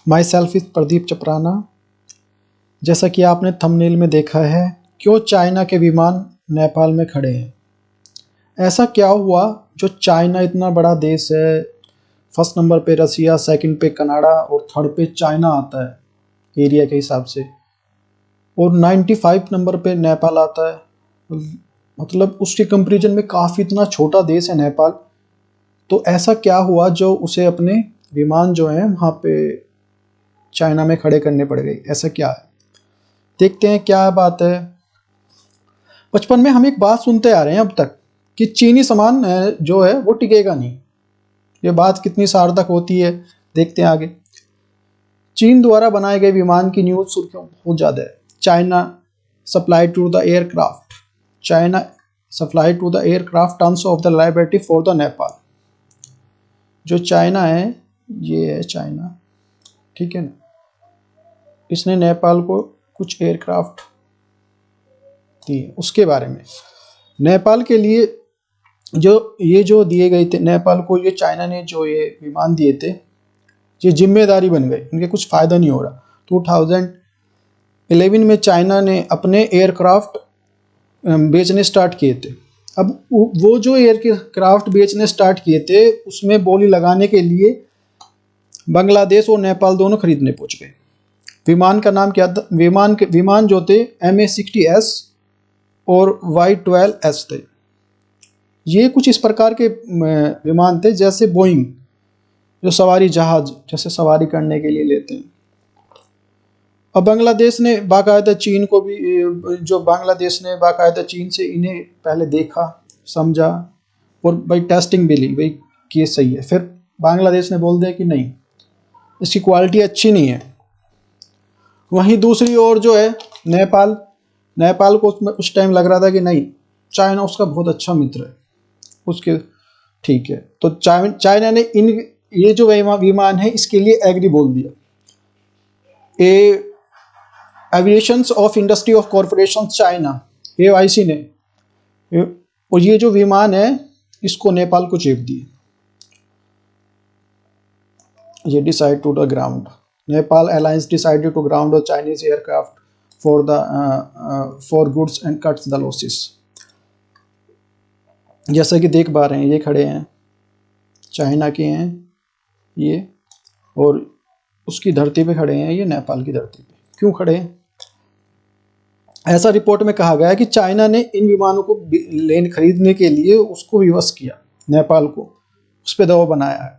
My self is Pradeep चपराना। जैसा कि आपने थंबनेल में देखा है, क्यों चाइना के विमान नेपाल में खड़े हैं। ऐसा क्या हुआ जो चाइना इतना बड़ा देश है, फर्स्ट नंबर पे रसिया, सेकंड पे कनाडा और थर्ड पे चाइना आता है एरिया के हिसाब से, और 95 नंबर पे नेपाल आता है। मतलब उसके कंपैरिजन में काफ़ी इतना छोटा देश है नेपाल। तो ऐसा क्या हुआ जो उसे अपने विमान जो हैं वहाँ पे चाइना में खड़े करने पड़ गए, ऐसा क्या है, देखते हैं क्या बात है। बचपन में हम एक बात सुनते आ रहे हैं अब तक कि चीनी सामान जो है वो टिकेगा नहीं। ये बात कितनी सार्थक होती है, देखते हैं आगे। चीन द्वारा बनाए गए विमान की न्यूज़ सुर्खियों बहुत ज़्यादा है। China supply to the aircraft, China supply to the aircraft terms of the liability for the Nepal. जो चाइना है, ये है चाइना, ठीक है ना, इसने नेपाल को कुछ एयरक्राफ्ट दिए। उसके बारे में नेपाल के लिए जो दिए गए थे नेपाल को, ये चाइना ने जो ये विमान दिए थे, ये जिम्मेदारी बन गए, इनके कुछ फ़ायदा नहीं हो रहा। 2011 में चाइना ने अपने एयरक्राफ्ट बेचने स्टार्ट किए थे। अब वो जो एयरक्राफ्ट बेचने स्टार्ट किए थे, उसमें बोली लगाने के लिए बांग्लादेश और नेपाल दोनों खरीदने पहुंच गए। विमान का नाम क्या था? विमान जो थे MH-60S और Y-12S थे। ये कुछ इस प्रकार के विमान थे जैसे बोइंग, जो सवारी जहाज जैसे सवारी करने के लिए लेते हैं। अब बांग्लादेश ने बाकायदा चीन को भी, जो बांग्लादेश ने बाकायदा चीन से इन्हें पहले देखा, समझा और भाई टेस्टिंग भी ली, भाई कि ये सही है। फिर बांग्लादेश ने बोल दिया कि नहीं, इसकी क्वालिटी अच्छी नहीं है। वहीं दूसरी ओर जो है नेपाल को उस टाइम लग रहा था कि नहीं, चाइना उसका बहुत अच्छा मित्र है, उसके ठीक है। तो चाइना ने ये जो विमान है इसके लिए एग्री बोल दिया। Aviations of industry of corporation China, AOIC ने, और ये जो विमान है इसको नेपाल को चेप दिए। ये decide to the ground, Nepal alliance decided to ground the Chinese aircraft for goods and cuts the losses. जैसा कि देख पा रहे हैं, ये खड़े हैं, चाइना के हैं ये, और उसकी धरती पे खड़े हैं, ये नेपाल की धरती पे। क्यों खड़े हैं? ऐसा रिपोर्ट में कहा गया है कि चाइना ने इन विमानों को खरीदने के लिए उसको विवश किया, नेपाल को उस पर दबाव बनाया है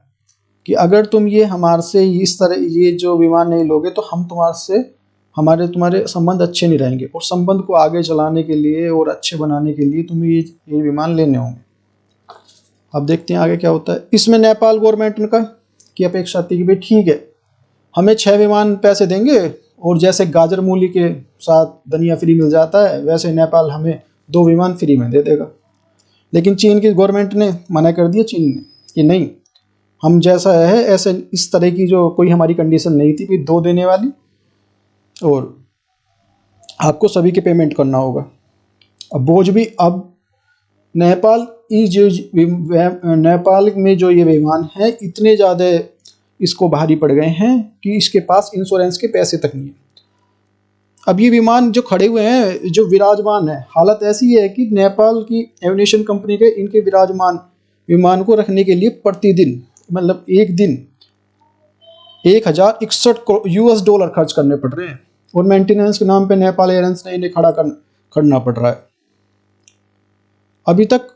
कि अगर तुम ये हमारे से इस तरह ये जो विमान नहीं लोगे तो हम तुम्हारे संबंध अच्छे नहीं रहेंगे, और संबंध को आगे चलाने के लिए और अच्छे बनाने के लिए तुम्हें ये विमान लेने होंगे। अब देखते हैं आगे क्या होता है। इसमें नेपाल गवर्नमेंट की अपेक्षा थी कि भाई ठीक है, हमें 6 विमान पैसे देंगे, और जैसे गाजर मूली के साथ धनिया फ्री मिल जाता है, वैसे नेपाल हमें 2 विमान फ्री में दे देगा। लेकिन चीन की गवर्नमेंट ने मना कर दिया, चीन ने, कि नहीं, हम जैसा है ऐसे इस तरह की जो कोई हमारी कंडीशन नहीं थी कि 2 देने वाली, और आपको सभी के पेमेंट करना होगा। अब बोझ भी, अब नेपाल में जो ये विमान है इतने ज़्यादा इसको भारी पड़ गए हैं कि इसके पास इंश्योरेंस के पैसे तक नहीं है। अब ये विमान जो खड़े हुए हैं, जो विराजमान है, हालत ऐसी है कि नेपाल की एविएशन कंपनी के इनके विराजमान विमान को रखने के लिए प्रतिदिन, मतलब एक दिन, $1061 खर्च करने पड़ रहे हैं, और मेंटेनेंस के नाम पे नेपाल एयरलाइंस ने इन्हें खड़ना पड़ रहा है। अभी तक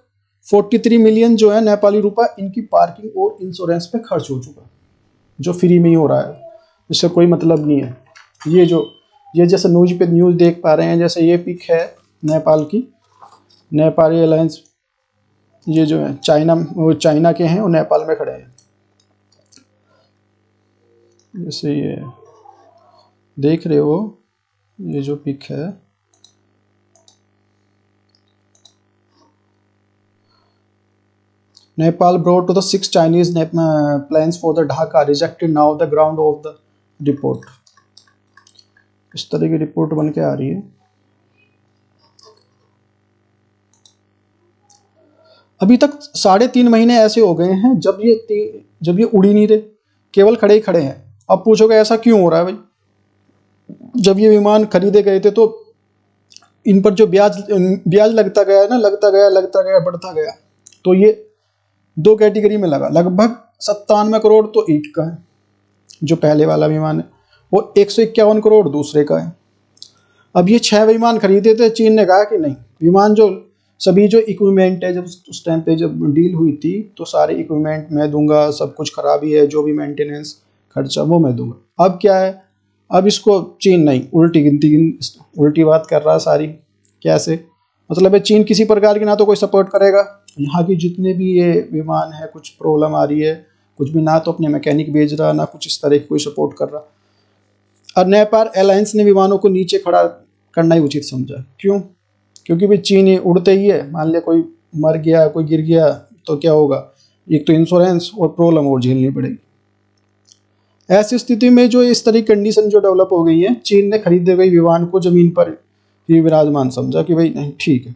43 मिलियन जो है नेपाली रुपए इनकी पार्किंग और इंश्योरेंस पे खर्च हो चुका, जो फ्री में ही हो रहा है, इससे कोई मतलब नहीं है। ये जैसे न्यूज़ देख पा रहे हैं, जैसे ये पिक है नेपाल की, नेपाल एयरलाइंस, ये जो है चाइना के हैं और नेपाल में खड़े हैं। जैसे ये देख रहे हो, ये जो पिक है, Nepal brought to the 6 Chinese planes for the Dhaka rejected now the ground of the report। इस तरह की रिपोर्ट बन के आ रही है। अभी तक 3.5 महीने ऐसे हो गए हैं जब ये उड़ ही नहीं रहे, केवल खड़े ही खड़े हैं। अब पूछोगे ऐसा क्यों हो रहा है भाई, जब ये विमान खरीदे गए थे तो इन पर जो ब्याज ब्याज लगता गया ना, लगता गया बढ़ता गया, तो ये दो कैटेगरी में लगा। लगभग 97 करोड़ तो एक का है जो पहले वाला विमान है, और 151 करोड़ दूसरे का है। अब ये 6 विमान खरीदे थे, चीन ने कहा कि नहीं, विमान जो सभी जो इक्विपमेंट है, जब उस टाइम पे जब डील हुई थी तो सारे इक्विपमेंट मैं दूंगा, सब कुछ खराबी है जो भी मेंटेनेंस खर्चा वो मैं दूंगा। अब क्या है, अब इसको चीन नहीं, उल्टी बात कर रहा है सारी। कैसे मतलब है, चीन किसी प्रकार की ना तो कोई सपोर्ट करेगा, यहाँ की जितने भी ये विमान है कुछ प्रॉब्लम आ रही है, कुछ भी ना तो अपने मैकेनिक भेज रहा, ना कुछ इस तरह की कोई सपोर्ट कर रहा। और नेपाल एलायंस ने विमानों को नीचे खड़ा करना ही उचित समझा। क्यों? क्योंकि भाई चीन ही उड़ते ही है, मान लिया कोई मर गया, कोई गिर गया तो क्या होगा, एक तो इंश्योरेंस और प्रॉब्लम और झेलनी पड़ेगी। ऐसी स्थिति में जो इस तरह की कंडीशन जो डेवलप हो गई है, चीन ने खरीदे गए विमान को जमीन पर ही विराजमान समझा कि भाई नहीं ठीक है,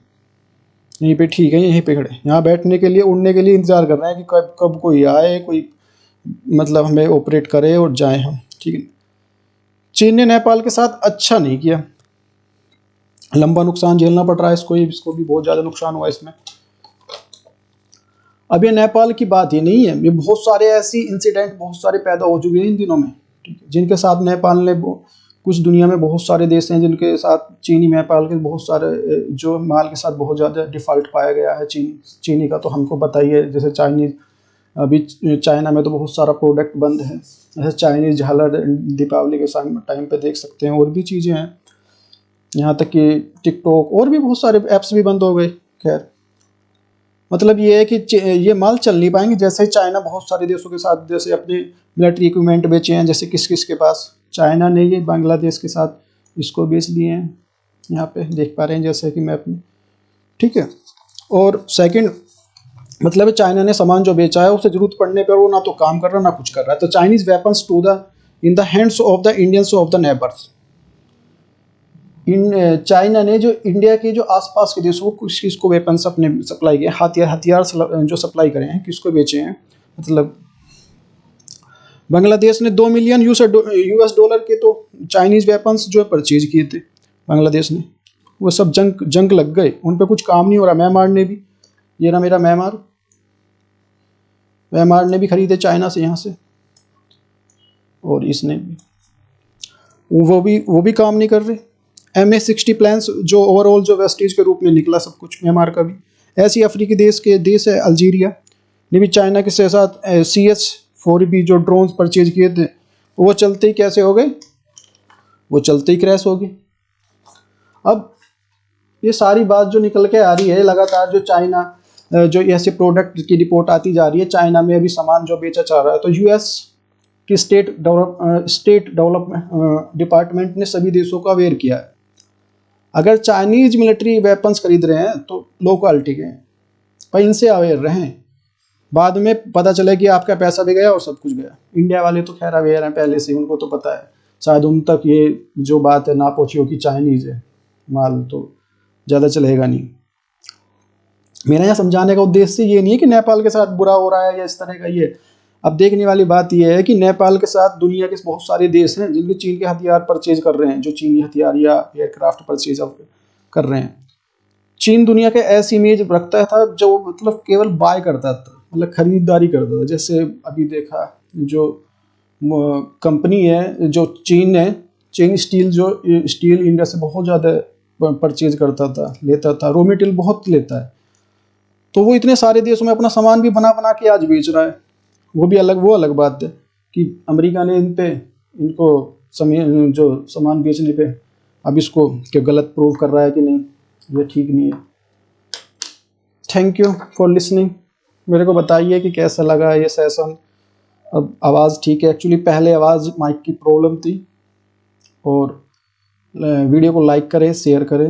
यहीं पे ठीक है, यहीं पे खड़े, यहाँ बैठने के लिए, उड़ने के लिए इंतजार कर रहे हैं कि कब कब कोई आए, कोई मतलब हमें ऑपरेट करे और जाएं हम, ठीक है। चीन ने नेपाल के साथ अच्छा नहीं किया, लंबा नुकसान झेलना पड़ रहा है इसको भी बहुत ज़्यादा नुकसान हुआ इसमें। अब ये नेपाल की बात ही नहीं है, ये बहुत सारे ऐसी इंसिडेंट बहुत सारे पैदा हो चुके हैं इन दिनों में, जिनके साथ नेपाल ने कुछ दुनिया में बहुत सारे देश हैं जिनके साथ चीनी नेपाल के बहुत सारे जो माल के साथ बहुत ज़्यादा डिफ़ॉल्ट पाया गया है। चीनी का तो हमको पता ही है, जैसे चाइनीज़, अभी चाइना में तो बहुत सारा प्रोडक्ट बंद है, जैसे चाइनीज़ झालर दीपावली के टाइम पे देख सकते हैं, और भी चीज़ें हैं, यहाँ तक कि टिकटॉक और भी बहुत सारे ऐप्स भी बंद हो गए। खैर मतलब ये है कि ये माल चल नहीं पाएंगे। जैसे ही चाइना बहुत सारे देशों के साथ जैसे अपने मिलिट्री इक्विपमेंट बेचे हैं, जैसे किस किस के पास, चाइना ने ये बांग्लादेश के साथ इसको बेच दिए हैं, यहाँ पे देख पा रहे हैं जैसे कि मैप में, ठीक है। और सेकंड मतलब चाइना ने सामान जो बेचा है उसे जरूरत पड़ने पर वो ना तो काम कर रहा ना कुछ कर रहा है। तो Chinese weapons to the in the hands of the Indians of the neighbours, in China ने जो इंडिया के जो आसपास के देशों को किसको वेपन्स अपने सप्लाई किए, हथियार जो सप्लाई करे हैं, किसको बेचे हैं। मतलब बांग्लादेश ने 2 मिलियन यूएस डॉलर के तो चाइनीज वेपन्स जो परचेज किए थे बांग्लादेश ने, वो सब जंग लग गए, उन पर कुछ काम नहीं हो रहा। म्यांमार ने भी, ये ना मेरा म्यांमार ने भी खरीदे चाइना से यहाँ से, और इसने भी, वो भी काम नहीं कर रहे। MH60 प्लान्स जो ओवरऑल जो वेस्टेज के रूप में निकला सब कुछ म्यांमार का भी। ऐसी अफ्रीकी देश है अल्जीरिया ने भी चाइना के साथ CH-4B जो ड्रोन परचेज किए थे, वो चलते ही कैसे हो गए, वो चलते ही क्रैश हो गए। अब ये सारी बात जो निकल के आ रही है लगातार, जो चाइना जो ऐसे प्रोडक्ट की रिपोर्ट आती जा रही है, चाइना में अभी सामान जो बेचा जा रहा है, तो US की स्टेट डेवलपमेंट डिपार्टमेंट ने सभी देशों को अवेयर किया है, अगर चाइनीज मिलिट्री वेपन्स खरीद रहे हैं तो लो क्वालिटी के हैं, पर इनसे अवेयर रहें, बाद में पता चले कि आपका पैसा भी गया और सब कुछ गया। इंडिया वाले तो खैर अवेयर हैं पहले से, उनको तो पता है, शायद उन तक ये जो बात है ना पहुंची हो कि चाइनीज है माल तो ज़्यादा चलेगा नहीं। मेरा यहाँ समझाने का उद्देश्य ये नहीं है कि नेपाल के साथ बुरा हो रहा है या इस तरह का ये। अब देखने वाली बात यह है कि नेपाल के साथ दुनिया के बहुत सारे देश हैं जिनके चीन के हथियार परचेज कर रहे हैं, जो चीनी हथियार या एयरक्राफ्ट परचेज कर रहे हैं। चीन दुनिया के ऐसी इमेज रखता था जो मतलब केवल बाय करता था, मतलब खरीदारी करता था। जैसे अभी देखा जो कंपनी है जो चीन स्टील, जो स्टील इंडिया से बहुत ज़्यादा परचेज करता था, लेता था, रॉ मटेरियल बहुत लेता है, तो वो इतने सारे देशों में अपना सामान भी बना के आज बेच रहा है। वो अलग बात है कि अमेरिका ने इनको जो सामान बेचने पे अब इसको क्या गलत प्रूव कर रहा है कि नहीं, ये ठीक नहीं है। Thank you for listening. मेरे को बताइए कि कैसा लगा ये सेशन। अब आवाज़ ठीक है, एक्चुअली पहले आवाज़ माइक की प्रॉब्लम थी। और वीडियो को लाइक करें, शेयर करें।